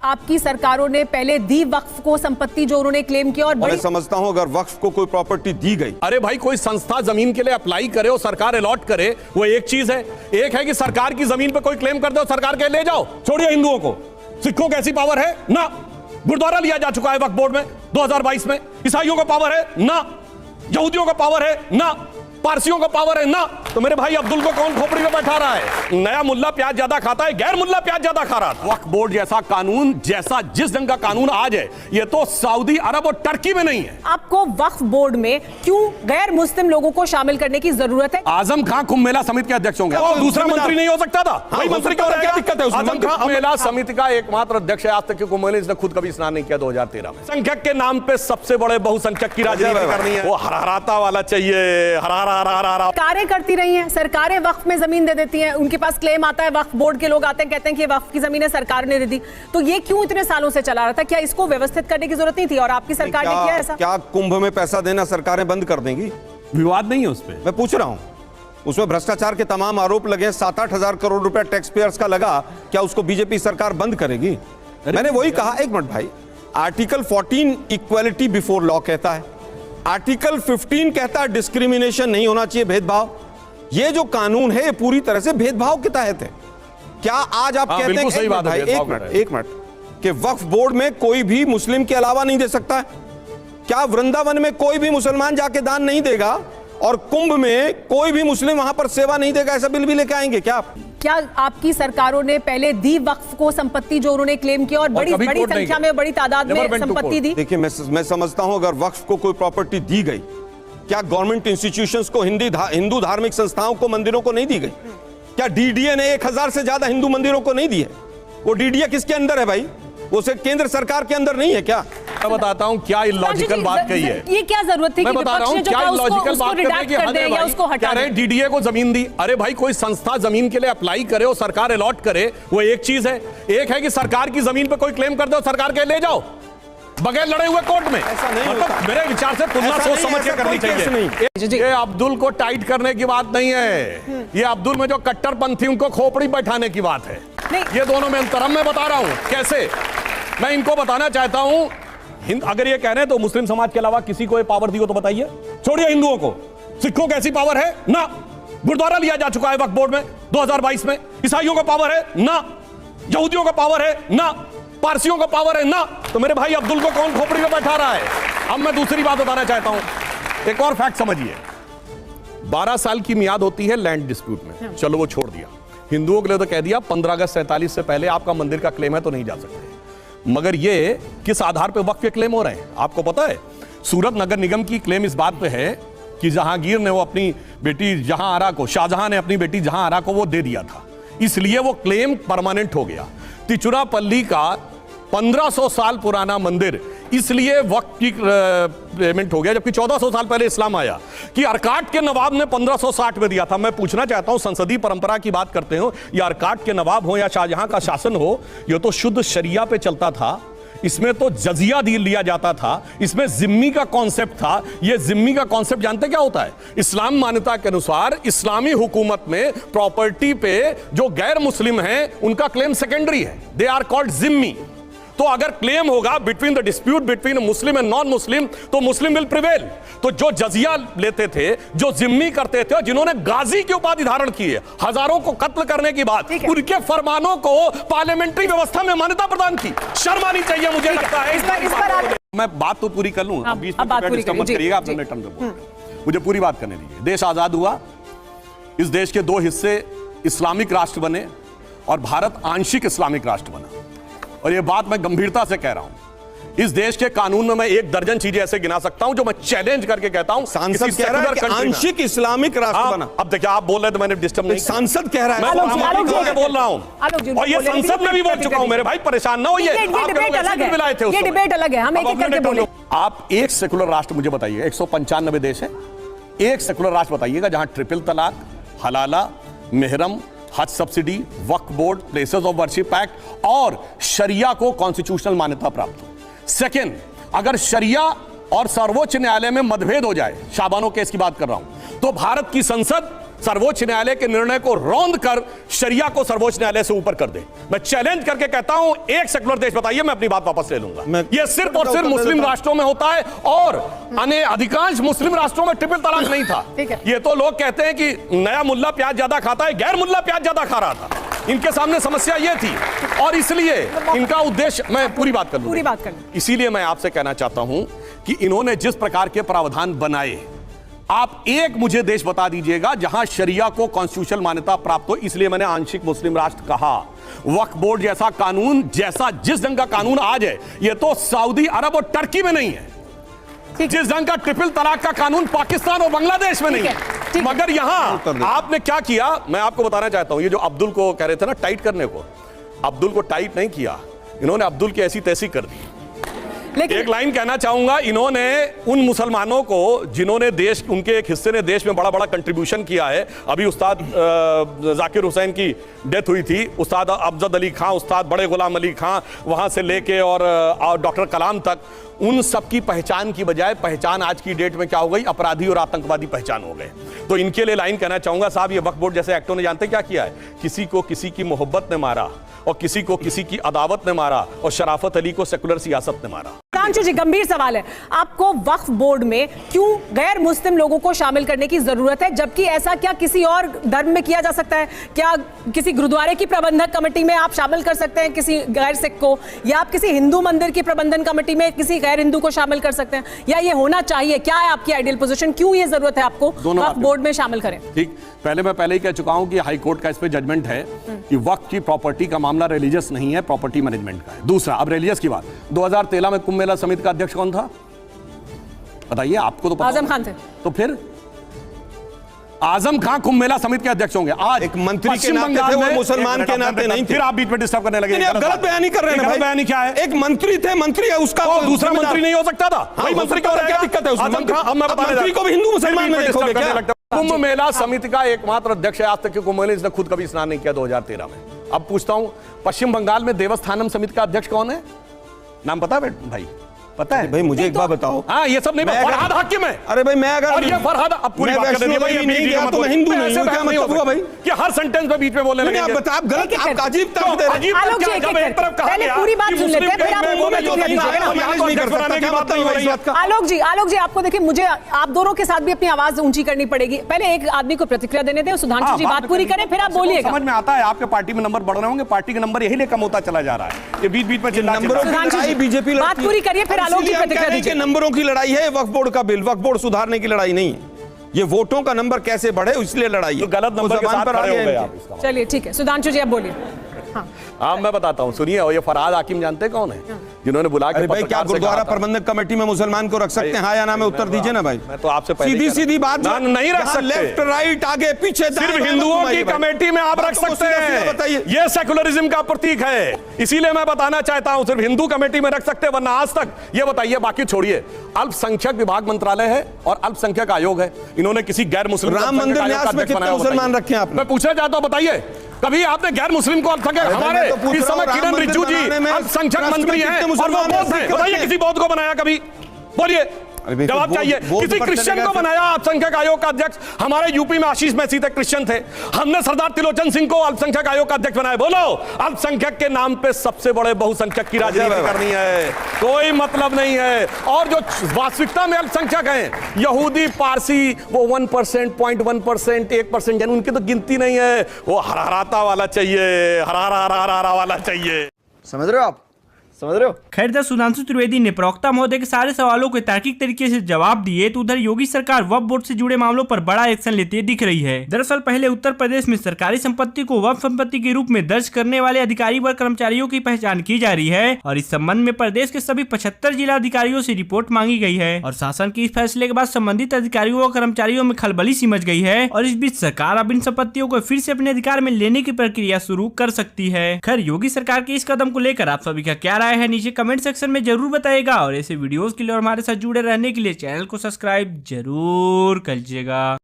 आपकी सरकारों ने पहले दी वक्फ को संपत्ति जो उन्होंने क्लेम किया और मैं समझता हूं अगर वक्फ को कोई प्रॉपर्टी दी गई, अरे भाई कोई संस्था जमीन के लिए अप्लाई करे और सरकार अलॉट करे, वो एक चीज है। एक है कि सरकार की जमीन पे कोई क्लेम कर दे और सरकार के ले जाओ। छोड़िए हिंदुओं को, सिखों को ऐसी पावर है ना। गुरुद्वारा लिया जा चुका है वक्फ बोर्ड में 2022 में। ईसाइयों को पावर है ना, यहूदियों को पावर है ना, पारसियों को पावर है ना। तो मेरे भाई अब्दुल को कौन खोपड़ी में बैठा रहा है? नया मुल्ला प्याज ज्यादा खाता है, गैर मुल्ला प्याज ज्यादा खा रहा था। वक्फ बोर्ड जैसा कानून, जैसा जिस ढंग का कानून आज है, ये तो सऊदी अरब और टर्की में नहीं है। आपको वक्फ बोर्ड में क्यों गैर मुस्लिम लोगों को शामिल करने की जरूरत है? आजम खां कुंभ मेला समिति के अध्यक्ष होंगे और दूसरा मंत्री नहीं हो सकता था। वही मंत्री क्यों रहेगा? दिक्कत है। आजम खां कुंभ मेला समिति का एकमात्र अध्यक्ष है आज तक, कुंभ मेले इसने खुद कभी स्नान नहीं किया 2013 में। संख्यक के नाम पे सबसे बड़े बहुसंख्यक की राजनीति करनी है, वो हराराता वाला चाहिए। हरारा सरकारें करती रही हैं, सरकारें वक्फ में जमीन दे देती हैं, उनके पास क्लेम आता है, वक्फ बोर्ड के लोग आते हैं कहते हैं कि वक्फ की जमीन है सरकार ने दे दी। तो ये क्यों इतने सालों से चला रहा था? क्या इसको व्यवस्थित करने की जरूरत नहीं थी और आपकी सरकार ने किया ऐसा? क्या कुंभ में पैसा देना सरकारें बंद कर देंगी? विवाद नहीं है उस पर, मैं पूछ रहा हूं। उसमें भ्रष्टाचार के तमाम आरोप लगे, 7-8 हजार करोड़ रुपया टैक्स पेयर्स का लगा, क्या उसको बीजेपी सरकार बंद करेगी? मैंने वही कहा। एक मिनट भाई, आर्टिकल 14 इक्वालिटी बिफोर लॉ कहता है, आर्टिकल 15 कहता है डिस्क्रिमिनेशन नहीं होना चाहिए, भेदभाव। ये जो कानून है ये पूरी तरह से भेदभाव के तहत है। क्या आज आप कहते हैं सही बात है, एक मिनट कि वक्फ बोर्ड में कोई भी मुस्लिम के अलावा नहीं दे सकता है? क्या वृंदावन में कोई भी मुसलमान जाके दान नहीं देगा और कुंभ में कोई भी मुस्लिम वहां पर सेवा नहीं देगा? ऐसा बिल भी लेके आएंगे क्या आप? क्या आपकी सरकारों ने पहले दी वक्फ को संपत्ति जो उन्होंने क्लेम किया और बड़ी संख्या में, बड़ी तादाद में संपत्ति दी? देखिए मैं समझता हूं अगर वक्फ को कोई प्रॉपर्टी दी गई, क्या गवर्नमेंट इंस्टीट्यूशंस को, हिंदू धार्मिक संस्थाओं को, मंदिरों को नहीं दी गई? क्या डीडीए ने 1000 से ज्यादा हिंदू मंदिरों को नहीं दी है? वो डीडीए किसके अंदर है भाई? वो सिर्फ केंद्र सरकार के अंदर नहीं है क्या? मैं बताता हूं क्या इलॉजिकल बात कही है। ये क्या जरूरत थी? मैं बता रहा हूं क्या इलॉजिकल बात या उसको हटा रहे? डीडीए को जमीन दी। अरे भाई कोई संस्था जमीन के लिए अप्लाई करे और सरकार अलॉट करे, वो एक चीज है। एक है कि सरकार की जमीन पे कोई क्लेम कर दे और सरकार के ले जाओ बगैर लड़े हुए कोर्ट में। ऐसा नहीं मतलब होता। मेरे विचार से तुलना सोच समझ के करनी चाहिए। ये अब्दुल को टाइट करने की बात नहीं है, ये अब्दुल में जो कट्टरपंथी उनको खोपड़ी बैठाने की बात है। ये दोनों में अंतर मैं बता रहा हूं कैसे। मैं इनको बताना चाहता हूं, अगर ये कह रहे हैं तो मुस्लिम समाज के अलावा किसी को ये पावर दी हो तो बताइए। छोड़िए हिंदुओं को, सिखों को ऐसी पावर है ना। गुरुद्वारा लिया जा चुका है वक्फ बोर्ड में 2022 में। ईसाइयों को पावर है ना, यहूदियों को पावर है ना, पारसियों को पावर है ना। तो मेरे भाई अब्दुल को कौन खोपड़ी में बैठा रहा है? अब मैं दूसरी बात बताना चाहता हूं, एक और फैक्ट समझिए। 12 साल की मियाद होती है लैंड डिस्प्यूट में, चलो वो छोड़ दिया। हिंदुओं के लिए तो कह दिया 15 अगस्त 47 से पहले आपका मंदिर का क्लेम है तो नहीं जा सकते। मगर ये किस आधार पे वक्फ के क्लेम हो रहे हैं आपको पता है? सूरत नगर निगम की क्लेम इस बात पे है कि जहांगीर ने वो अपनी बेटी जहांआरा को, शाहजहां ने अपनी बेटी जहांआरा को वो दे दिया था, इसलिए वो क्लेम परमानेंट हो गया। तिरुचिरापल्ली का 1500 साल पुराना मंदिर इसलिए वक्त की पेमेंट हो गया, जबकि 1400 साल पहले इस्लाम आया कि अरकाट के नवाब ने 1560 में दिया था। मैं पूछना चाहता हूं, संसदीय परंपरा की बात करते हो, या अरकाट के नवाब हो या शाहजहां का शासन हो, यह तो शुद्ध शरिया पे चलता था। इसमें तो जजिया लिया जाता था, इसमें जिम्मी का कॉन्सेप्ट था। ये जिम्मी का कॉन्सेप्ट जानते क्या होता है? इस्लाम मान्यता के अनुसार इस्लामी हुकूमत में प्रॉपर्टी पे जो गैर मुस्लिम हैं उनका क्लेम सेकेंडरी है, दे आर कॉल्ड जिम्मी। तो अगर क्लेम होगा between the dispute between Muslim and non Muslim, तो मुस्लिम विल प्रिवेल। तो जो जजिया लेते थे, जो जिम्मी करते थे, जिन्होंने गाजी की उपाधि धारण की है, हजारों को कत्ल करने की बात, उनके फरमानों को पार्लियामेंट्री व्यवस्था में मान्यता प्रदान की। शर्म आनी चाहिए मुझे लगता है। मैं बात तो पूरी कर लूं, मुझे पूरी बात करने दीजिए। देश आजाद हुआ, इस देश के 2 हिस्से इस्लामिक राष्ट्र बने और भारत आंशिक इस्लामिक राष्ट्र बना। और ये बात मैं गंभीरता से कह रहा हूं। इस देश के कानून में मैं 1 दर्जन चीजें ऐसे गिना सकता हूं जो मैं चैलेंज करके कहता हूं। सांसद कह रहा है कि आंशिक इस्लामिक राष्ट्र बना। अब देखिए, आप बोल रहे थे, मैंने डिस्टर्ब नहीं। सांसद कह रहा है, मैं बोल रहा हूं, और ये संसद में भी बोल चुका हूं। मेरे भाई परेशान ना होइए, ये डिबेट अलग है, हम एक-एक करके बोलें। आप एक सेकुलर राष्ट्र मुझे बताइए, 195 देश है, एक सेकुलर राष्ट्र बताइएगा जहां ट्रिपल तलाक, हलाला, मेहरम, हज subsidy, Waqf board, places of worship act और शरिया को कॉन्स्टिट्यूशनल मान्यता प्राप्त हो। सेकेंड, अगर शरिया और सर्वोच्च न्यायालय में मतभेद हो जाए, शाबानो केस की बात कर रहा हूं, तो भारत की संसद सर्वोच्च न्यायालय के निर्णय को रौंद कर शरिया को सर्वोच्च न्यायालय से ऊपर कर दे। मैं चैलेंज करके कहता हूं, एक सेकुलर देश बताइए, मैं अपनी बात वापस ले लूंगा। यह सिर्फ और सिर्फ मुस्लिम राष्ट्रों में होता है, और अन्य अधिकांश मुस्लिम राष्ट्रों में ट्रिपल तलाक नहीं था। ये तो लोग कहते हैं कि नया मुल्ला प्याज ज्यादा खाता है, गैर मुल्ला प्याज ज्यादा खा रहा था। इनके सामने समस्या यह थी, और इसलिए इनका उद्देश्य, मैं पूरी बात कर लूं, इसीलिए मैं आपसे कहना चाहता हूं कि इन्होंने जिस प्रकार के प्रावधान बनाए, आप एक मुझे देश बता दीजिएगा जहां शरिया को कॉन्स्टिट्यूशनल मान्यता प्राप्त हो। इसलिए मैंने आंशिक मुस्लिम राष्ट्र कहा। वक्फ बोर्ड जैसा कानून, जैसा जिस ढंग का कानून आज है, यह तो सऊदी अरब और टर्की में नहीं है। जिस ढंग का ट्रिपल तलाक का कानून पाकिस्तान और बांग्लादेश में नहीं है। मगर यहां आपने क्या किया, मैं आपको बताना चाहता हूं। ये जो अब्दुल को कह रहे थे ना टाइट करने को, अब्दुल को टाइट नहीं किया इन्होंने, अब्दुल की ऐसी तैसी कर दी। एक लाइन कहना चाहूंगा, इन्होंने उन मुसलमानों को जिन्होंने देश, उनके एक हिस्से ने देश में बड़ा बड़ा कंट्रीब्यूशन किया है। अभी उस्ताद जाकिर हुसैन की डेथ हुई थी, उस्ताद अफजद अली खां, उस्ताद बड़े गुलाम अली खां, वहां से लेके और डॉक्टर कलाम तक, उन सब की पहचान की बजाय पहचान आज की डेट में क्या हो गई, अपराधी और आतंकवादी पहचान हो गए। तो इनके लिए लाइन कहना चाहूंगा, साहब ये वक्फ बोर्ड जैसे एक्टों ने जानते क्या किया है, किसी को किसी की मोहब्बत ने मारा, और किसी को किसी की अदावत ने मारा, और शराफत अली को सेकुलर सियासत ने मारा। सुधांशु जी, गंभीर सवाल है, आपको वक्फ बोर्ड में क्यों गैर मुस्लिम लोगों को शामिल करने की जरूरत है, जबकि ऐसा क्या किसी और धर्म में किया जा सकता है? क्या किसी गुरुद्वारे की प्रबंधक कमेटी में आप शामिल कर सकते हैं किसी गैर सिख को, या आप किसी हिंदू मंदिर की प्रबंधन कमेटी में किसी गैर हिंदू को शामिल कर सकते हैं, या ये होना चाहिए? क्या है आपकी आइडियल पोजीशन, क्यों ये जरूरत है आपको वक्फ बोर्ड में शामिल करें? ठीक, मैं पहले ही कह चुका हूं कि हाई कोर्ट का इस पे जजमेंट है कि वक्फ की प्रॉपर्टी का मामला रिलीजियस नहीं है, प्रॉपर्टी मैनेजमेंट का है। दूसरा, अब रिलीजियस की बात, 2013 में कुंभ मेला समिति का अध्यक्ष कौन था बताइए? आपको तो पता, आजम खान थे। तो फिर आजम खान कुंभ मेला समिति के अध्यक्ष होंगे। आज एक मंत्री के नाते थे, वो मुसलमान के नाते नहीं थे। फिर आप बीच में डिस्टर्ब करने लगे। आप गलत बयानी कर रहे हैं भाई। बयानी क्या है? एक मंत्री थे, मंत्री है उसका, दूसरा मंत्री नहीं हो सकता था? वही मंत्री का क्या दिक्कत है? मंत्री को भी हिंदू मुसलमान में देखोगे क्या? कुंभ मेला समिति का एकमात्र अध्यक्ष है आज तक, कुंभ मेले इसने खुद कभी स्नान नहीं किया 2013 में। अब पूछता हूं, पश्चिम बंगाल में देवस्थानम समिति का अध्यक्ष कौन है? नाम पता है भाई? पता है भाई? मुझे एक बात बताओ। हाँ, ये सब नहीं, फरहाद हाकिम है। अरे भाई, मैं अगर, और ये फरहाद, अब पूरी बात कर देनी है, नहीं गया तो मैं हिंदू नहीं हूं, क्या मतलब हुआ भाई कि हर सेंटेंस में बीच में बोलने लगे? आप बता, आप गलत, आप अजीब तर्क दे रहे हैं। आलोक जी, पूरी बात सुन लेते हैं, फिर आप आलोक जी, आपको देखिए, मुझे आप दोनों के साथ भी अपनी आवाज ऊंची करनी पड़ेगी। पहले एक आदमी को प्रतिक्रिया देने दें, सुधांशु जी बात पूरी करें, फिर आप बोलिएगा। समझ में आता है, आपके पार्टी में नंबर बढ़ रहे होंगे, पार्टी के नंबर यही कम होता चला जा रहा है। ये बीच बीच में बीजेपी बात पूरी करिए, फिर आलोक जी प्रतिक्रिया दीजिए। नंबरों की लड़ाई है वक्फ बोर्ड का बिल, वक्फ बोर्ड सुधारने की लड़ाई नहीं है। ये वोटों का नंबर कैसे बढ़े इसलिए लड़ाई है। तो गलत नंबर के साथ खड़े हो गए आप। चलिए ठीक है, सुधांशु जी आप बोलिए। हाँ, मैं बताता हूँ, सुनिए। और ये फरहाद हाकिम जानते कौन है जिन्होंने बुला के? भाई, क्या गुरुद्वारा प्रबंधक कमेटी में मुसलमान को रख सकते हैं? हाँ या ना में उत्तर दीजिए ना भाई। मैं तो आपसे सीधी सीधी बात नहीं रख सकते। लेफ्ट राइट आगे पीछे सिर्फ हिंदुओं की कमेटी में आप रख सकते हैं। बताइए, ये सेकुलरिज्म का प्रतीक है, इसीलिए मैं बताना चाहता हूं सिर्फ हिंदू कमेटी में रख सकते हैं, वरना आज तक ये बताइए। बाकी छोड़िए, अल्पसंख्यक विभाग मंत्रालय है और अल्पसंख्यक आयोग है, इन्होंने किसी गैर मुस्लिम राम मंदिर न्यास में कितने मुसलमान रखे हैं? मैं पूछना चाहता हूं, बताइए कभी आपने गैर मुस्लिम को अल्पसंख्यक? हमारे इस समय किरण रिजिजू जी अल्पसंख्यक मंत्री हैं और वो बौद्ध हैं। बताइए किसी बौद्ध को बनाया कभी? बोलिए, जवाब चाहिए। किसी क्रिश्चियन को बनाया अल्पसंख्यक आयोग का अध्यक्ष? हमारे यूपी में आशीष मैसी थे, क्रिश्चियन थे, हमने सरदार त्रिलोचन सिंह को अल्पसंख्यक आयोग का अध्यक्ष बनाया। बोलो, अल्पसंख्यक के नाम पे सबसे बड़े बहुसंख्यक की राजनीति करनी है, कोई मतलब नहीं है। और जो वास्तविकता में अल्पसंख्यक हैं, यहूदी, पारसी, वो 1%, 0.1%, 1%, उनकी तो गिनती नहीं है। वो हराराता वाला चाहिए, हरारा वाला चाहिए। समझ रहे हो आप? समझ रहे हो? खैर, जब सुधांशु त्रिवेदी ने प्रवक्ता महोदय के सारे सवालों के तार्किक तरीके से जवाब दिए, तो उधर योगी सरकार वक्फ बोर्ड से जुड़े मामलों पर बड़ा एक्शन लेते दिख रही है। दरअसल पहले उत्तर प्रदेश में सरकारी संपत्ति को वक्फ संपत्ति के रूप में दर्ज करने वाले अधिकारी व कर्मचारियों की पहचान की जा रही है, और इस संबंध में प्रदेश के सभी 75 जिला अधिकारियों से रिपोर्ट मांगी गई है। और शासन के इस फैसले के बाद संबंधित अधिकारियों व कर्मचारियों में खलबली सी मच गई है, और इस बीच सरकार अब इन संपत्तियों को फिर से अपने अधिकार में लेने की प्रक्रिया शुरू कर सकती है। खैर, योगी सरकार के इस कदम को लेकर आप सभी का क्या राय है, नीचे कमेंट सेक्शन में जरूर बताइएगा। और ऐसे वीडियोस के लिए और हमारे साथ जुड़े रहने के लिए चैनल को सब्सक्राइब जरूर कर लीजिएगा।